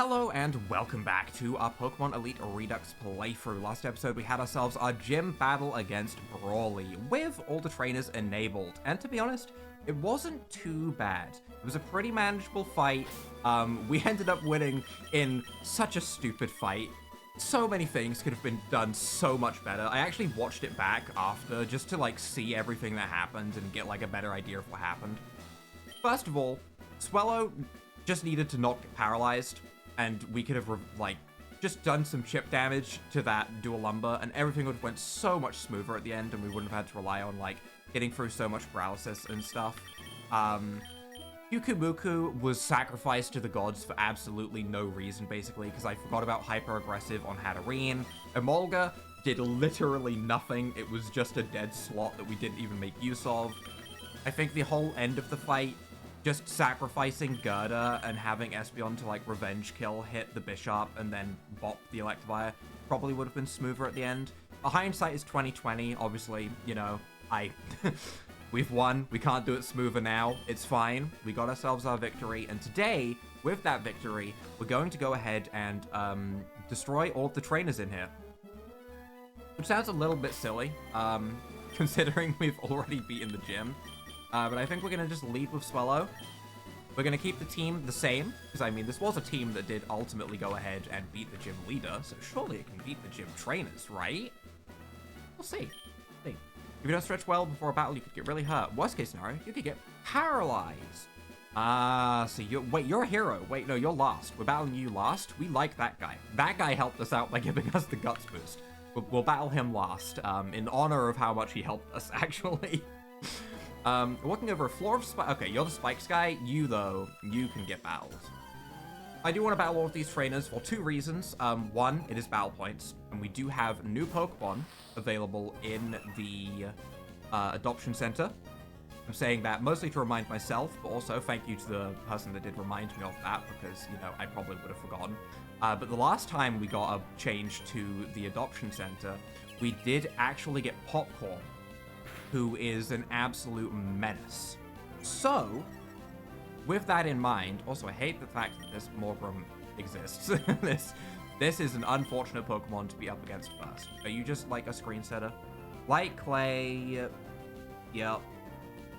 Hello and welcome back to our Pokemon Elite Redux playthrough. Last episode we had ourselves our gym battle against Brawly with all the trainers enabled, and to be honest, it wasn't too bad. It was a pretty manageable fight. We ended up winning in such a stupid fight. So many things could have been done so much better. I actually watched it back after just to like see everything that happened and get like a better idea of what happened. First of all, Swellow just needed to not get paralyzed, and we could have like just done some chip damage to that dual lumber, and everything would have went so much smoother at the end, and we wouldn't have had to rely on like getting through so much paralysis and stuff. Yukumuku was sacrificed to the gods for absolutely no reason, basically, because I forgot about hyper-aggressive on Hatterene. Emolga did literally nothing. It was just a dead slot that we didn't even make use of. I think the whole end of the fight, just sacrificing Gerda and having Espeon to, like, revenge kill, hit the Bishop, and then bop the Electivire, probably would have been smoother at the end. Hindsight is 2020, obviously, you know, we've won. We can't do it smoother now. It's fine. We got ourselves our victory. And today, with that victory, we're going to go ahead and destroy all of the trainers in here. Which sounds a little bit silly, considering we've already beaten the gym. But I think we're going to just lead with Swellow. We're going to keep the team the same, because, I mean, this was a team that did ultimately go ahead and beat the gym leader, so surely it can beat the gym trainers, right? We'll see. If you don't stretch well before a battle, you could get really hurt. Worst case scenario, you could get paralyzed. So you're a hero. Wait, no, you're last. We're battling you last. We like that guy. That guy helped us out by giving us the guts boost. We'll battle him last, in honor of how much he helped us, actually. Walking over a floor of spikes. Okay, you're the spikes guy. You, though, you can get battled. I do want to battle all of these trainers for two reasons. One, it is battle points, and we do have new Pokemon available in the Adoption Center. I'm saying that mostly to remind myself, but also thank you to the person that did remind me of that, because, you know, I probably would have forgotten. But the last time we got a change to the Adoption Center, we did actually get Popcorn, who is an absolute menace. So, with that in mind, also I hate the fact that this Morgrem exists. This is an unfortunate Pokemon to be up against first. Are you just like a screen setter? Light Clay, yep.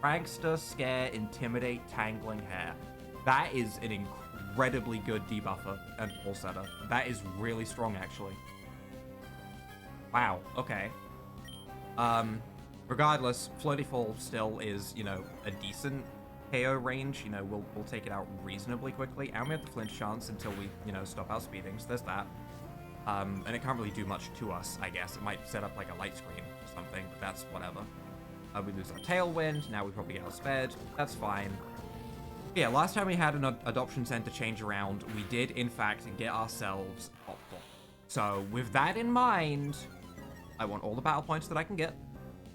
Prankster, Scare, Intimidate, Tangling Hair. That is an incredibly good debuffer and ball setter. That is really strong, actually. Wow, okay. Regardless, Flirty Fall still is, you know, a decent KO range. You know, we'll take it out reasonably quickly, and we have the flinch chance until we, you know, stop outspeeding, so there's that. And it can't really do much to us, I guess. It might set up like a light screen or something, but that's whatever. We lose our Tailwind, now we probably get outsped, that's fine. Yeah, last time we had an Adoption Center change around, we did in fact get ourselves Popcorn. So with that in mind, I want all the battle points that I can get.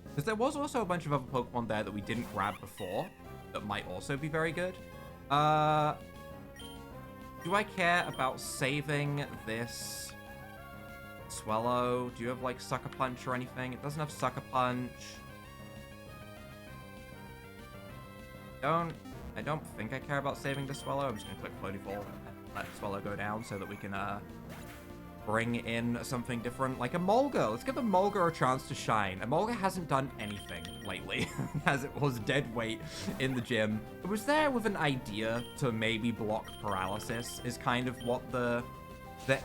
Because there was also a bunch of other Pokemon there that we didn't grab before that might also be very good. Do I care about saving this Swellow? Do you have, like, Sucker Punch or anything? It doesn't have Sucker Punch. I don't think I care about saving the Swellow. I'm just gonna click Floaty Fall and let Swellow go down so that we can, bring in something different, like Emolga. Let's give Emolga a chance to shine. Emolga hasn't done anything lately, as it was dead weight in the gym. It was there with an idea to maybe block paralysis, is kind of what the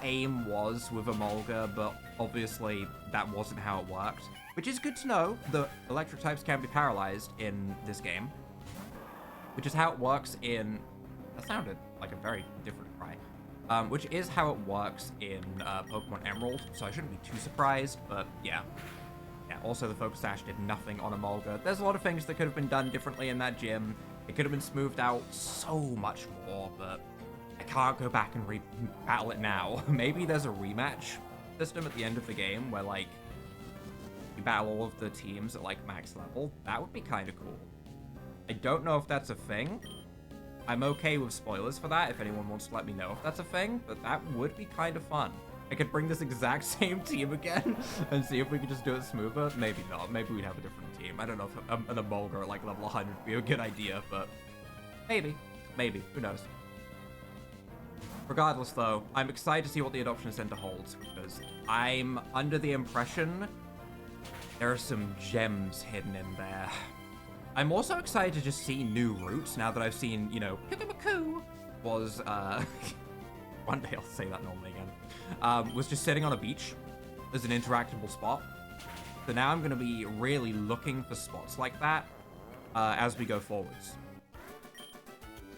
aim was with Emolga, but obviously that wasn't how it worked. Which is good to know. The electric types can be paralyzed in this game, which is how it works in... That sounded like a very different cry. Which is how it works in Pokemon Emerald, so I shouldn't be too surprised, but yeah. Yeah, also the Focus Sash did nothing on Emolga. There's a lot of things that could have been done differently in that gym. It could have been smoothed out so much more, but I can't go back and battle it now. Maybe there's a rematch system at the end of the game where, like, you battle all of the teams at, like, max level. That would be kind of cool. I don't know if that's a thing. I'm okay with spoilers for that if anyone wants to let me know if that's a thing, but that would be kind of fun. I could bring this exact same team again and see if we could just do it smoother. Maybe not. Maybe we'd have a different team. I don't know if an Emolga at like level 100 would be a good idea, but maybe. Maybe. Who knows? Regardless, though, I'm excited to see what the Adoption Center holds, because I'm under the impression there are some gems hidden in there. I'm also excited to just see new routes now that I've seen, you know, Kukamaku was, one day I'll say that normally again, was just sitting on a beach as an interactable spot. So now I'm going to be really looking for spots like that as we go forwards.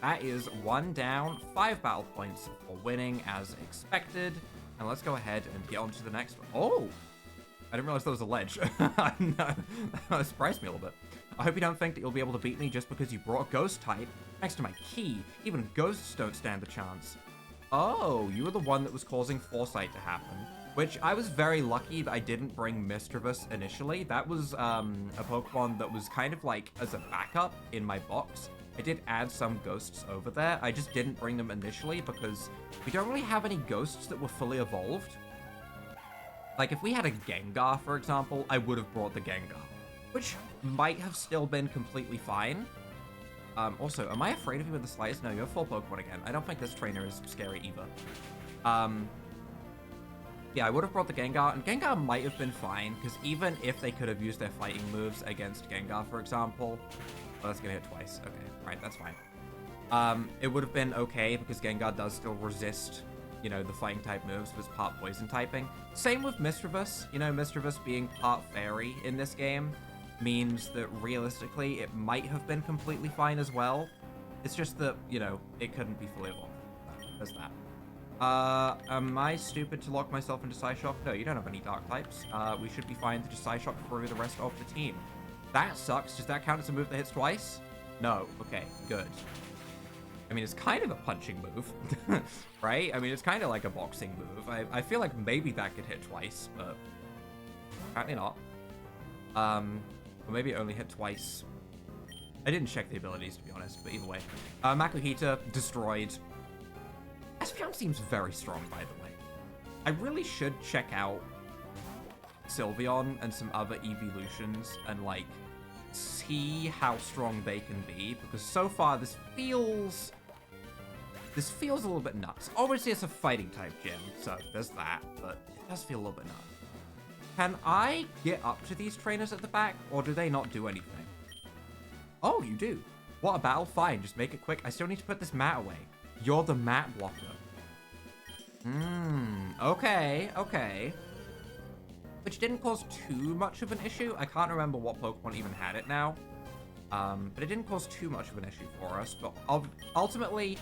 That is 1 down, 5 battle points for winning as expected. And let's go ahead and get on to the next one. Oh! I didn't realize there was a ledge. That surprised me a little bit. I hope you don't think that you'll be able to beat me just because you brought Ghost type next to my key. Even ghosts don't stand a chance. Oh, you were the one that was causing Foresight to happen. Which, I was very lucky that I didn't bring Misdreavus initially. That was a Pokemon that was kind of like as a backup in my box. I did add some ghosts over there. I just didn't bring them initially because we don't really have any ghosts that were fully evolved. Like, if we had a Gengar, for example, I would have brought the Gengar, which might have still been completely fine. Also, am I afraid of you with the slightest? No, you're full Pokemon again. I don't think this trainer is scary either. Yeah, I would have brought the Gengar, and Gengar might have been fine, because even if they could have used their fighting moves against Gengar, for example... Oh, that's gonna hit twice. Okay, right, that's fine. It would have been okay, because Gengar does still resist, you know, the fighting type moves with part poison typing. Same with Misdreavus. You know, Misdreavus being part fairy in this game means that realistically it might have been completely fine as well. It's just that, you know, it couldn't be fully evolved. There's that. Am I stupid to lock myself into Psyshock? No, you don't have any dark types. We should be fine to just Psyshock through the rest of the team. That sucks. Does that count as a move that hits twice? No. Okay, good. I mean, it's kind of a punching move, right? I mean, it's kind of like a boxing move. I feel like maybe that could hit twice, but apparently not. Or maybe it only hit twice. I didn't check the abilities, to be honest, but either way. Makuhita, destroyed. Espeon seems very strong, by the way. I really should check out Sylveon and some other evolutions and, like, see how strong they can be, because so far this feels a little bit nuts. Obviously, it's a fighting type gym, so there's that, but it does feel a little bit nuts. Can I get up to these trainers at the back, or do they not do anything? Oh, you do. What a battle. Fine, just make it quick. I still need to put this mat away. You're the mat blocker. Okay, okay. Which didn't cause too much of an issue. I can't remember what Pokemon even had it now. But it didn't cause too much of an issue for us. But ultimately,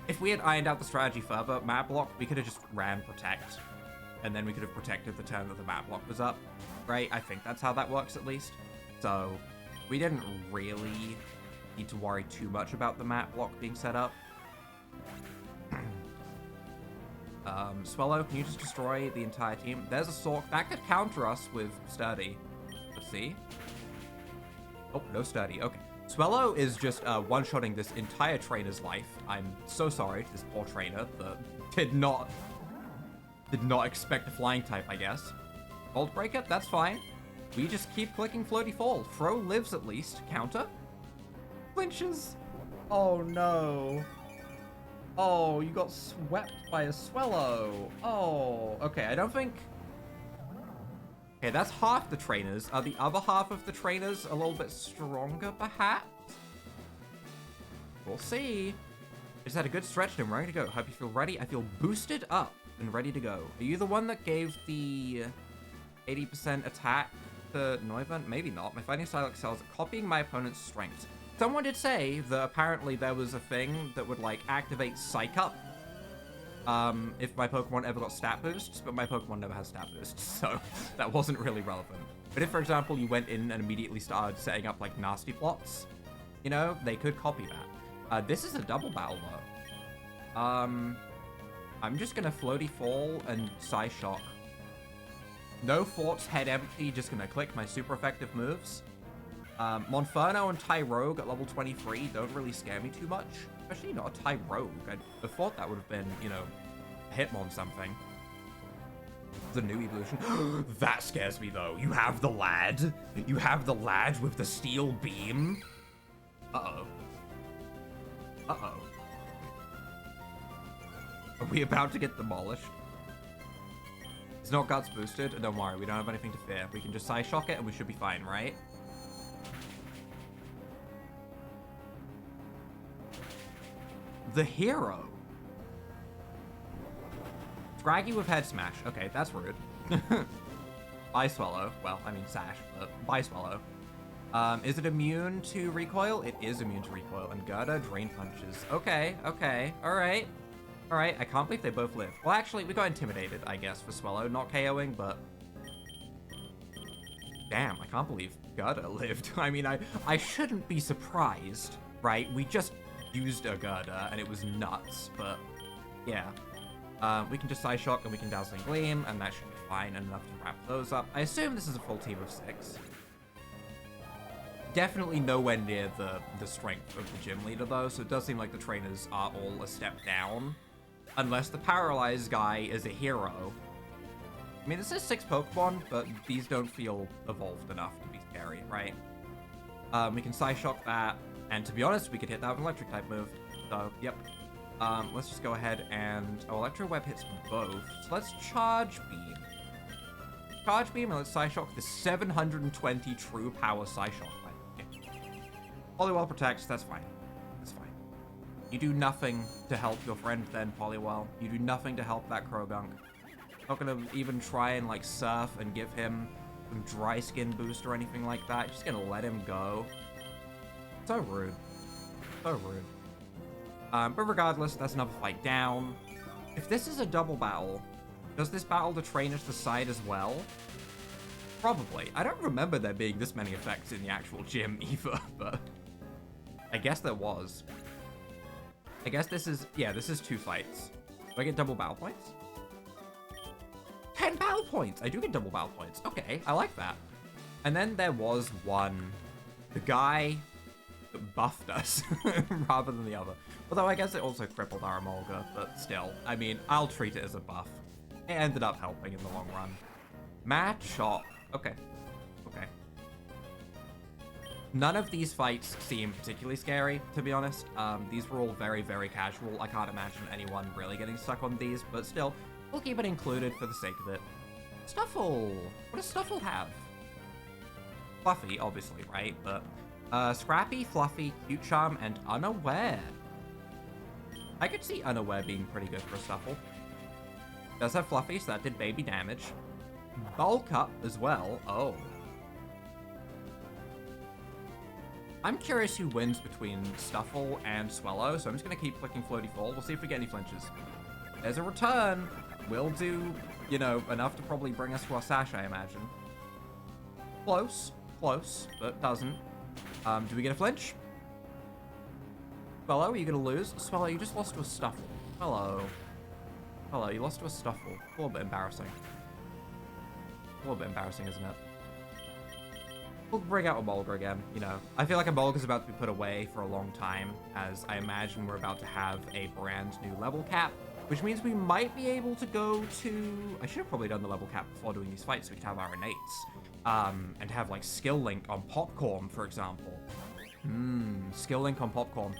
if we had ironed out the strategy further, mat block, we could have just ran Protect. And then we could have protected the turn that the mat block was up, right? I think that's how that works, at least. So, we didn't really need to worry too much about the mat block being set up. Swellow, can you just destroy the entire team? There's a Sork. That could counter us with Sturdy. Let's see. Oh, no Sturdy. Okay. Swellow is just one-shotting this entire trainer's life. I'm so sorry to this poor trainer that did not expect a flying type, I guess. Bolt Breaker, that's fine. We just keep clicking Floaty Fall. Throw lives at least. Counter. Flinches. Oh no. Oh, you got swept by a Swellow. Oh, okay, I don't think... Okay, that's half the trainers. Are the other half of the trainers a little bit stronger, perhaps? We'll see. I just had a good stretch and I'm ready to go. Hope you feel ready. I feel boosted up and ready to go. Are you the one that gave the 80% attack to Neuven? Maybe not. My fighting style excels at copying my opponent's strengths. Someone did say that apparently there was a thing that would, like, activate Psych Up if my Pokemon ever got stat boosts, but my Pokemon never has stat boosts, so that wasn't really relevant. But if, for example, you went in and immediately started setting up, like, nasty plots, you know, they could copy that. This is a double battle, though. I'm just gonna Floaty Fall and Psyshock. No thoughts, head empty, just gonna click my super effective moves. Monferno and Tyrogue at level 23 don't really scare me too much. Especially not a Tyrogue. I thought that would have been, you know, Hitmon something. The new evolution. That scares me, though. You have the lad. You have the lad with the steel beam. Uh-oh. Uh-oh. we about to get demolished? It's not guts boosted. Don't worry, we don't have anything to fear. We can just Psyshock it and we should be fine, right? The hero. Scraggy with head smash. Okay, that's rude. Bye Swallow. Well, I mean Sash, but bye Swallow. Is it immune to recoil? It is immune to recoil. And Gerda, drain punches. Okay, okay, alright. Alright, I can't believe they both live. Well, actually, we got intimidated, I guess, for Swallow. Not KOing, but... Damn, I can't believe Gerda lived. I mean, I shouldn't be surprised, right? We just used a Gerda, and it was nuts, but... Yeah. We can just Psyshock, and we can Dazzling Gleam, and that should be fine enough to wrap those up. I assume this is a full team of 6. Definitely nowhere near the strength of the gym leader, though, so it does seem like the trainers are all a step down. Unless the paralyzed guy is a hero. I mean, this is 6 Pokemon, but these don't feel evolved enough to be scary, right? We can Psyshock that, and to be honest, we could hit that with an electric type move. So, yep. Let's just go ahead and... Oh, Electro Web hits both. So let's Charge Beam. Charge Beam, and let's Psyshock the 720 true power Psyshock. Poliwell protects, that's fine. That's fine. You do nothing to help your friend then, Poliwell. You do nothing to help that Krogunk. Not gonna even try and, like, surf and give him some dry skin boost or anything like that. You're just gonna let him go. So rude. So rude. But regardless, that's another fight down. If this is a double battle, does this battle the trainers to the side as well? Probably. I don't remember there being this many effects in the actual gym either, but... I guess there was. I guess this is... Yeah, this is 2 fights. Do I get double battle points? 10 battle points! I do get double battle points. Okay, I like that. And then there was one. The guy that buffed us rather than the other. Although I guess it also crippled our Emolga, but still. I mean, I'll treat it as a buff. It ended up helping in the long run. Mad Shot. Okay. Okay. None of these fights seem particularly scary, to be honest. These were all very, very casual. I can't imagine anyone really getting stuck on these, but still, we'll keep it included for the sake of it. Stuffle! What does Stuffle have? Fluffy, obviously, right? But, Scrappy, Fluffy, Cute Charm, and Unaware. I could see Unaware being pretty good for a Stuffle. Does have Fluffy, so that did baby damage. Bulk Up as well. Oh. I'm curious who wins between Stuffle and Swallow, so I'm just going to keep clicking Floaty Fall. We'll see if we get any flinches. There's a return. Will do, you know, enough to probably bring us to our Sash, I imagine. Close. Close, but doesn't. Do we get a flinch? Swallow, are you going to lose? Swallow, you just lost to a Stuffle. Hello. Hello, you lost to a Stuffle. A little bit embarrassing. A little bit embarrassing, isn't it? We'll bring out Emolga again, you know. I feel like Emolga's about to be put away for a long time, as I imagine we're about to have a brand new level cap, which means we might be able to go to... I should have probably done the level cap before doing these fights so we could have our innates. And have, like, Skill Link on Popcorn, for example. Skill Link on Popcorn.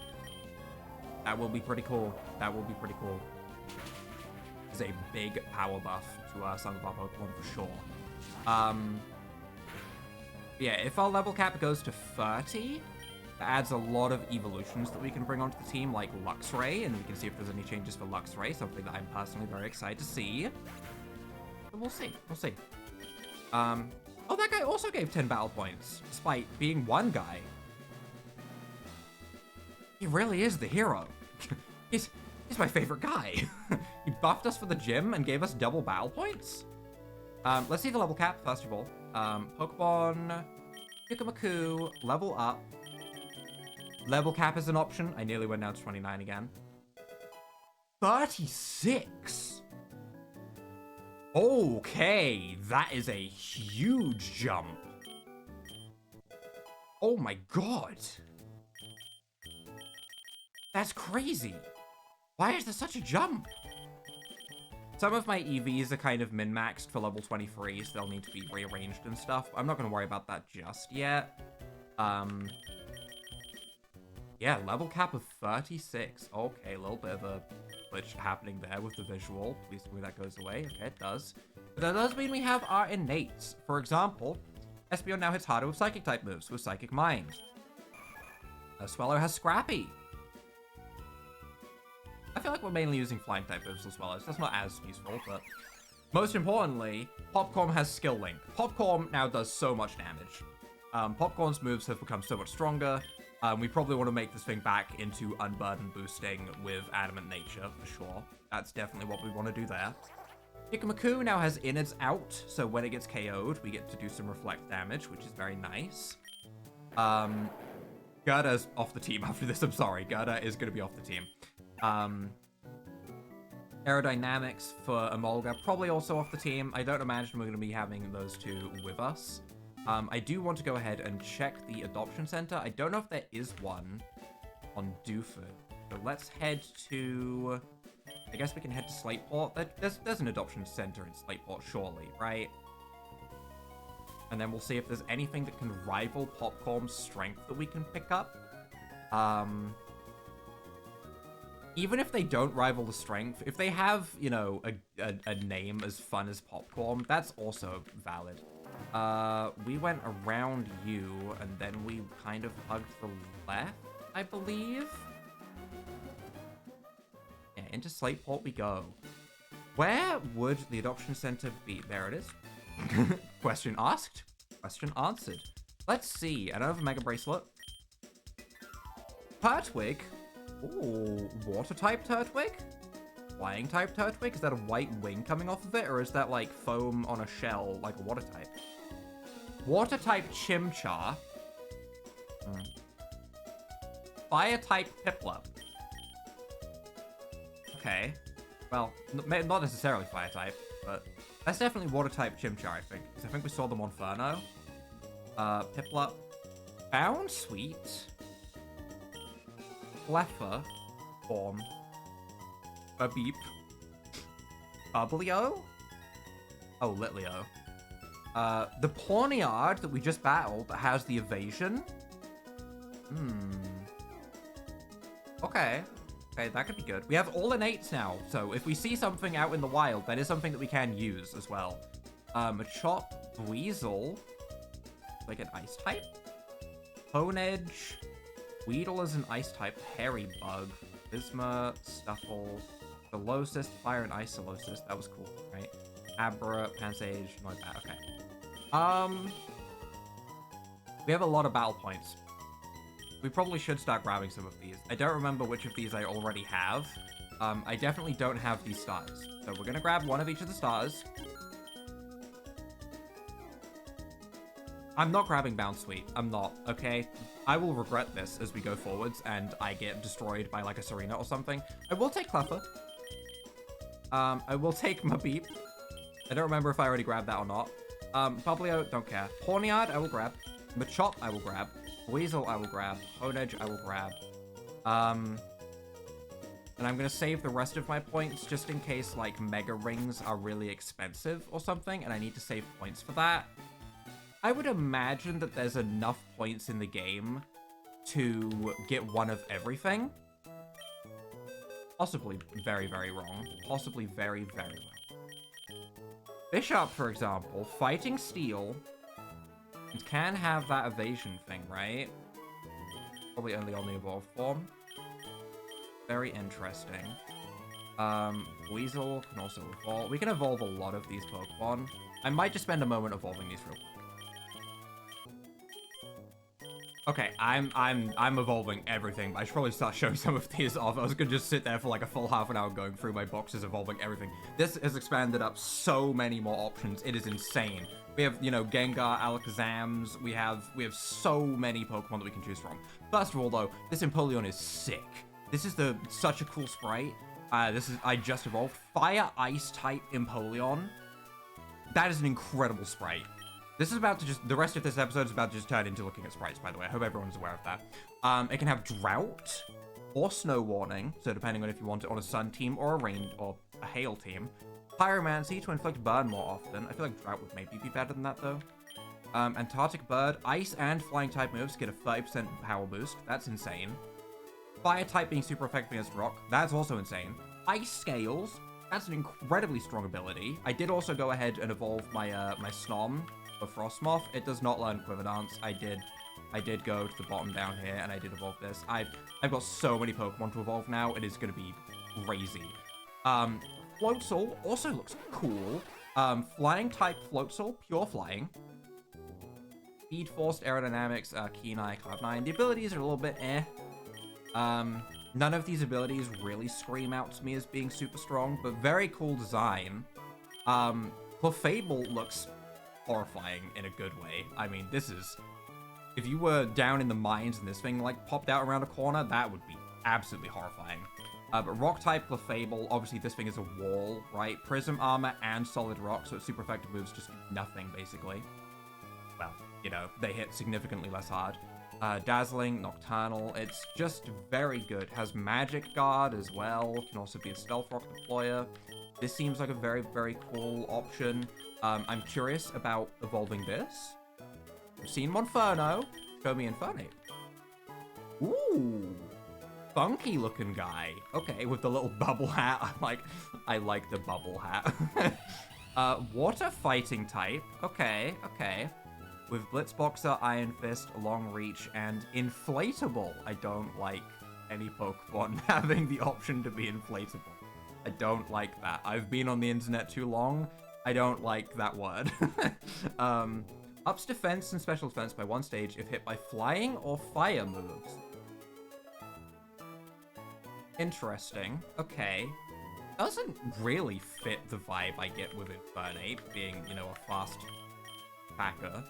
That will be pretty cool. That will be pretty cool. It's a big power buff to some of our Pokemon for sure. Yeah, if our level cap goes to 30, that adds a lot of evolutions that we can bring onto the team, like Luxxra, and we can see if there's any changes for Luxxra, something that I'm personally very excited to see. But we'll see. We'll see. Oh, that guy also gave 10 battle points, despite being one guy. He really is the hero. He's my favorite guy. He buffed us for the gym and gave us double battle points? Let's see the level cap, first of all. Pokemon, Yukamaku, level up. Level cap is an option. I nearly went down to 29 again. 36! Okay, that is a huge jump. Oh my god. That's crazy. Why is there such a jump? Some of my EVs are kind of min-maxed for level 23, so they'll need to be rearranged and stuff. I'm not going to worry about that just yet. Yeah, level cap of 36. Okay, a little bit of a glitch happening there with the visual. Please tell me that goes away. Okay, it does. But that does mean we have our innates. For example, Espeon now hits harder with Psychic type moves, with Psychic Mind. Swellow has Scrappy. I feel like we're mainly using Flying type moves as well. That's not as useful, but most importantly, Popcorn has Skill Link. Popcorn now does so much damage. Popcorn's moves have become so much stronger. We probably want to make this thing back into Unburden boosting with Adamant Nature, for sure. That's definitely what we want to do there. Hikamaku now has Innards out, so when it gets KO'd, we get to do some Reflect damage, which is very nice. Gerda's off the team after this, I'm sorry. Gerda is going to be off the team. Aerodynamics for Emolga, probably also off the team. I don't imagine we're going to be having those two with us. I do want to go ahead and check the Adoption Center. I don't know if there is one on Dooford. So let's head to... I guess we can head to Slateport. There's an Adoption Center in Slateport, surely, right? And then we'll see if there's anything that can rival Popcorn's strength that we can pick up. Even if they don't rival the strength, if they have, you know, a name as fun as Popcorn, that's also valid. We went around you, and then we kind of hugged the left, I believe? Yeah, into Slateport we go. Where would the Adoption Center be? There it is. Question asked, question answered. Let's see, another Mega Bracelet. Turtwig? Ooh, Water-type Turtwig? Flying-type Turtwig? Is that a white wing coming off of it, or is that, like, foam on a shell, like a Water-type? Water-type Chimchar. Fire-type Piplup. Okay. Well, not necessarily Fire-type, but that's definitely Water-type Chimchar, I think. Because I think we saw them on Furno. Piplup. Bounsweet. Cleffer. Form. Beep. Bublio? Oh, Litleo. The Pawniard that we just battled that has the evasion. Okay. Okay, that could be good. We have all innates now, so if we see something out in the wild, that is something that we can use as well. Chop, Weasel. Like an ice type? Honedge. Weedle is an ice type. Hairy Bug. Bisma, Stuffle. Solosis, Fire and Ice Solosis. That was cool, right? Abra, Pansage, Noibat. Okay. We have a lot of battle points. We probably should start grabbing some of these. I don't remember which of these I already have. I definitely don't have these stars. So we're gonna grab one of each of the stars. I'm not grabbing Bounsweet. I'm not, okay? I will regret this as we go forwards and I get destroyed by like a Serena or something. I will take Cleffer. I will take Mabeep. I don't remember if I already grabbed that or not. Bublio, don't care. Pawniard, I will grab. Machop, I will grab. Weasel, I will grab. Honedge, I will grab. And I'm gonna save the rest of my points just in case, like, Mega Rings are really expensive or something, and I need to save points for that. I would imagine that there's enough points in the game to get one of everything. Possibly very, very wrong. Possibly very, very wrong. Bishop, for example, fighting Steel, can have that evasion thing, right? Probably only on the evolved form. Very interesting. Weasel can also evolve. We can evolve a lot of these Pokemon. I might just spend a moment evolving these real quick. Okay, I'm evolving everything, but I should probably start showing some of these off. I was gonna just sit there for like a full half an hour going through my boxes, evolving everything. This has expanded up so many more options. It is insane. We have, you know, Gengar, Alakazams. We have so many Pokemon that we can choose from. First of all, though, this Empoleon is sick. This is such a cool sprite. I just evolved Fire Ice type Empoleon. That is an incredible sprite. This is about to the rest of this episode is about to just turn into looking at sprites, by the way. I hope everyone's aware of that. It can have Drought or Snow Warning, so depending on if you want it on a Sun team or a Rain or a Hail team. Pyromancy to inflict burn more often. I feel like Drought would maybe be better than that, though. Antarctic Bird, Ice and Flying type moves get a 30% power boost. That's insane. Fire type being super effective against rock, that's also insane. Ice Scales, that's an incredibly strong ability. I did also go ahead and evolve my my Snom for Frostmoth. It does not learn Quiver Dance. I did go to the bottom down here, and I did evolve this. I've got so many Pokemon to evolve now. It is going to be crazy. Floatzel also looks cool. Flying type Floatzel, pure flying. Speed Force, Aerodynamics, Keen Eye, Cloud9. The abilities are a little bit eh. None of these abilities really scream out to me as being super strong, but very cool design. Clefable looks horrifying in a good way. I mean, this is... If you were down in the mines and this thing, like, popped out around a corner, that would be absolutely horrifying. But Rock-type Clefable, obviously this thing is a wall, right? Prism Armor and Solid Rock, so its super effective moves just do nothing, basically. Well, you know, they hit significantly less hard. Dazzling, Nocturnal, it's just very good. Has Magic Guard as well, can also be a Stealth Rock deployer. This seems like a very, very cool option. I'm curious about evolving this. I've seen Monferno. Show me Infernape. Ooh, funky looking guy. Okay, with the little bubble hat. I like the bubble hat. Water fighting type. Okay. With Blitzboxer, Iron Fist, Long Reach, and Inflatable. I don't like any Pokemon having the option to be inflatable. I don't like that. I've been on the internet too long. I don't like that word. Ups defense and special defense by 1 stage if hit by flying or fire moves. Interesting. Okay. Doesn't really fit the vibe I get with Infernape being, you know, a fast attacker.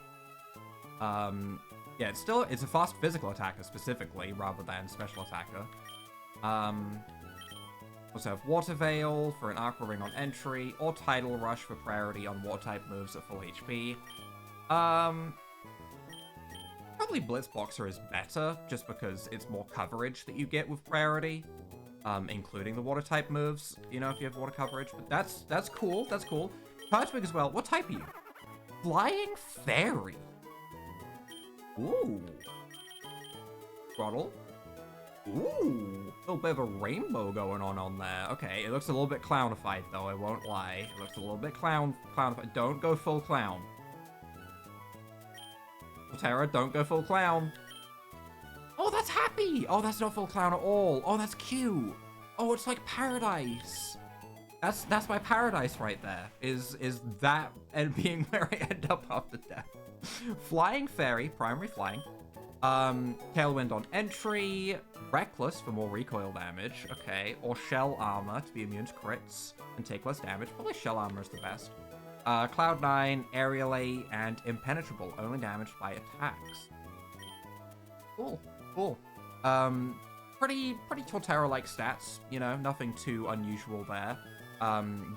Yeah, it's a fast physical attacker specifically, rather than special attacker. Also have Water Veil for an Aqua Ring on entry, or Tidal Rush for priority on Water-type moves at full HP. Probably Blitzboxer is better, just because it's more coverage that you get with priority, including the Water-type moves, you know, if you have Water coverage. But that's cool, that's cool. Turtwig as well. What type are you? Flying Fairy. Ooh. Throttle. Ooh. A little bit of a rainbow going on there. Okay, it looks a little bit clownified, though, I won't lie. It looks a little bit clownified. Don't go full clown. Terra, don't go full clown. Oh, that's happy! Oh, that's not full clown at all. Oh, that's cute. Oh, it's like Paradise. That's my Paradise right there. Is that and being where I end up after death. Flying Fairy, primary flying. Tailwind on entry. Reckless for more recoil damage. Okay. Or Shell Armor to be immune to crits and take less damage. Probably Shell Armor is the best. Cloud9, Aerialate, and Impenetrable, only damaged by attacks. Cool. Pretty Torterra-like stats, you know, nothing too unusual there.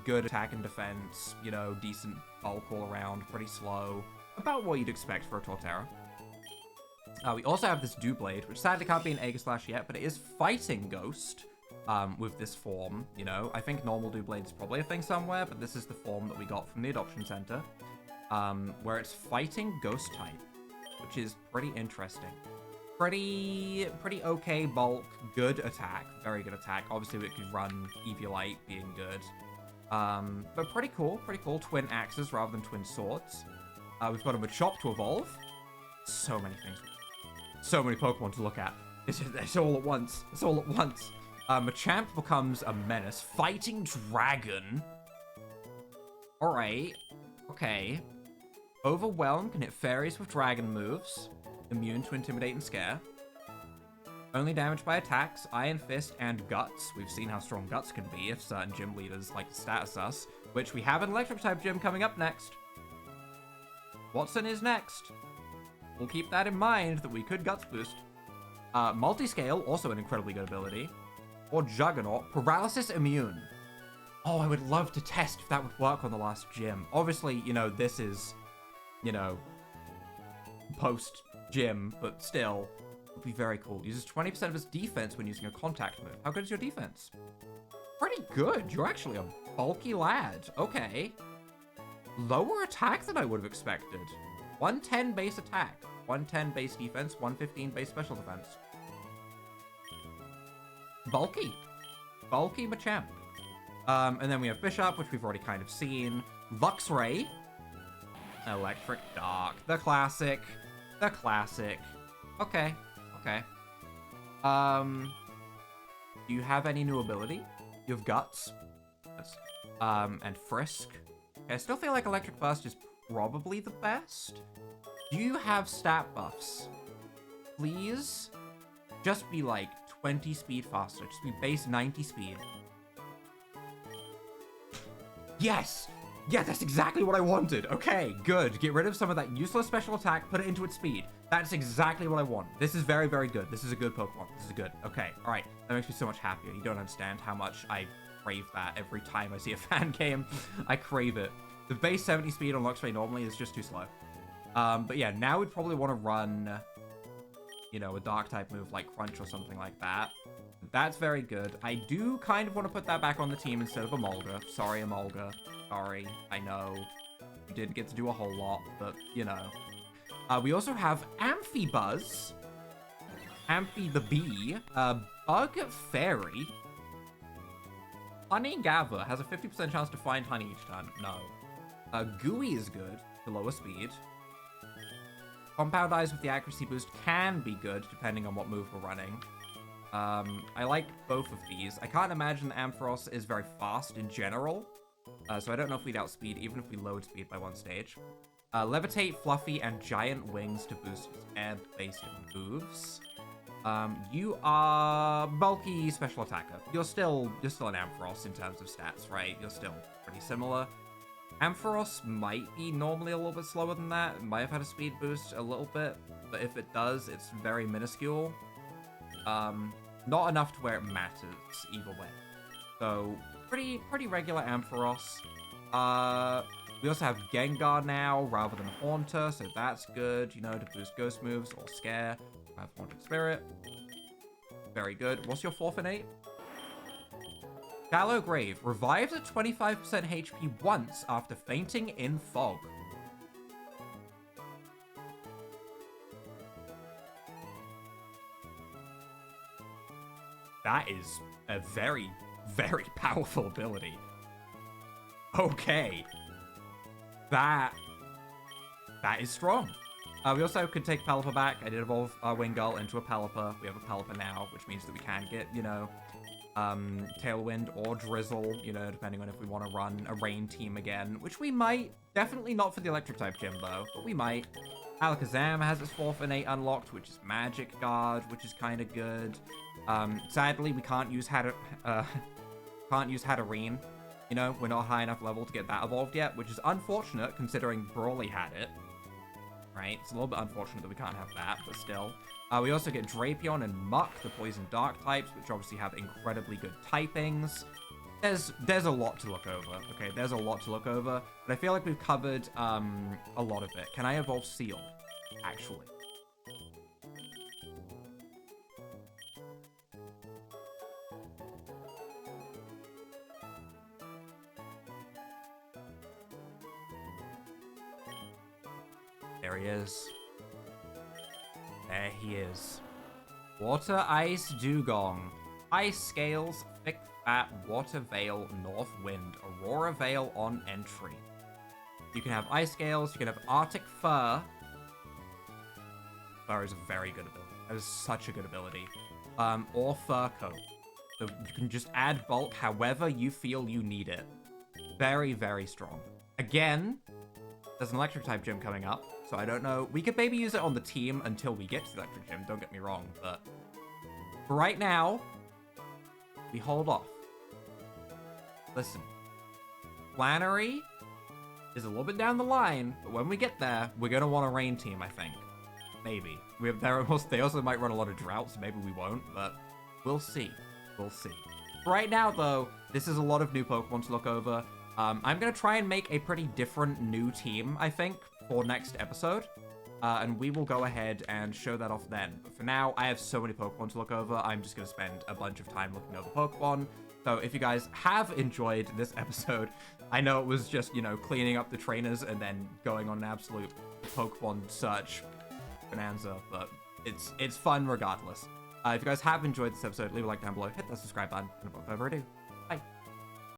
Good attack and defense, you know, decent bulk all around, pretty slow. About what you'd expect for a Torterra. We also have this Doublade, which sadly can't be an Aegislash yet, but it is Fighting Ghost. With this form, you know. I think normal Doublade is probably a thing somewhere, but this is the form that we got from the Adoption Center, where it's Fighting Ghost type, which is pretty interesting. Pretty okay bulk, good attack, very good attack. Obviously, it could run Eviolite being good, but pretty cool. Twin axes rather than twin swords. We've got a Machop to evolve. So many things, so many Pokemon to look at. It's all at once. Machamp becomes a menace. Fighting Dragon. Alright. Okay. Overwhelm can hit fairies with dragon moves. Immune to Intimidate and Scare. Only damaged by attacks, Iron Fist, and Guts. We've seen how strong Guts can be if certain gym leaders like to status us, which we have an Electric-type gym coming up next. Watson is next. We'll keep that in mind that we could Guts boost. Multiscale, also an incredibly good ability. Or Juggernaut, Paralysis Immune. Oh, I would love to test if that would work on the last gym. Obviously, you know, this is, you know, post-gym, but still, it would be very cool. Uses 20% of its defense when using a contact move. How good is your defense? Pretty good. You're actually a bulky lad. Okay. Lower attack than I would have expected. 110 base attack, 110 base defense, 115 base special defense. Bulky. Bulky Machamp. And then we have Bishop, which we've already kind of seen. Luxxra. Electric Dark. The classic. The classic. Okay. Okay. Do you have any new ability? You have Guts. Yes. And Frisk. Okay, I still feel like Electric Burst is probably the best. Do you have stat buffs? Please? Just be like 20 speed faster. Just be base 90 speed. Yes! Yeah, that's exactly what I wanted. Okay, good. Get rid of some of that useless special attack, put it into its speed. That's exactly what I want. This is very, very good. This is a good Pokemon. This is good. Okay, all right. That makes me so much happier. You don't understand how much I crave that every time I see a fan game. I crave it. The base 70 speed on Luxray normally is just too slow. But yeah, now we'd probably want to run, you know, a dark type move like Crunch or something like that. That's very good. I do kind of want to put that back on the team instead of Emolga. Sorry, Emolga. Sorry. I know. You didn't get to do a whole lot, but, you know. We also have Amphibuzz. Amphi the Bee. Bug Fairy. Honey Gather has a 50% chance to find honey each time. No. Gooey is good to lower speed. Compound Eyes with the accuracy boost can be good, depending on what move we're running. I like both of these. I can't imagine that Ampharos is very fast in general, so I don't know if we'd outspeed, even if we lowered speed by one stage. Levitate, Fluffy, and Giant Wings to boost its air-based moves. You are bulky special attacker. You're still an Ampharos in terms of stats, right? You're still pretty similar. Ampharos might be normally a little bit slower than that. It might have had a speed boost a little bit, but if it does, it's very minuscule. Not enough to where it matters either way. So pretty regular Ampharos. We also have Gengar now rather than Haunter, so that's good, you know, to boost ghost moves or scare. I have Haunted Spirit. Very good. What's your fourth innate? Shallow Grave. Revives at 25% HP once after fainting in fog. That is a very, very powerful ability. Okay. That is strong. We also could take Pelipper back. I did evolve our Wingull into a Pelipper. We have a Pelipper now, which means that we can get, you know, Tailwind or Drizzle, you know, depending on if we want to run a Rain team again, which we might. Definitely not for the Electric type gym, though, but we might. Alakazam has its fourth innate unlocked, which is Magic Guard, which is kind of good. Sadly, we can't use Hatterene. You know, we're not high enough level to get that evolved yet, which is unfortunate considering Brawly had it. Right? It's a little bit unfortunate that we can't have that, but still. We also get Drapion and Muck, the Poison Dark types, which obviously have incredibly good typings. There's a lot to look over, okay? There's a lot to look over, but I feel like we've covered a lot of it. Can I evolve Seal, actually? There he is. There he is. Water Ice Dugong. Ice Scales, Thick Fat, Water Veil, North Wind, Aurora Veil on entry. You can have Ice Scales, you can have Arctic Fur. Fur is a very good ability. That is such a good ability. Or Fur Coat. So you can just add bulk however you feel you need it. Very, very strong. Again, there's an electric type gym coming up, so I don't know. We could maybe use it on the team until we get to the electric gym, don't get me wrong, but for right now, we hold off. Listen, Flannery is a little bit down the line, but when we get there, we're going to want a rain team, I think. Maybe. They also might run a lot of droughts, so maybe we won't, but we'll see. We'll see. Right now, though, this is a lot of new Pokemon to look over. I'm going to try and make a pretty different new team, I think, for next episode. And we will go ahead and show that off then. But for now, I have so many Pokemon to look over. I'm just going to spend a bunch of time looking over Pokemon. So if you guys have enjoyed this episode, I know it was just, you know, cleaning up the trainers and then going on an absolute Pokemon search bonanza, but it's fun regardless. If you guys have enjoyed this episode, leave a like down below, hit that subscribe button, and without further ado,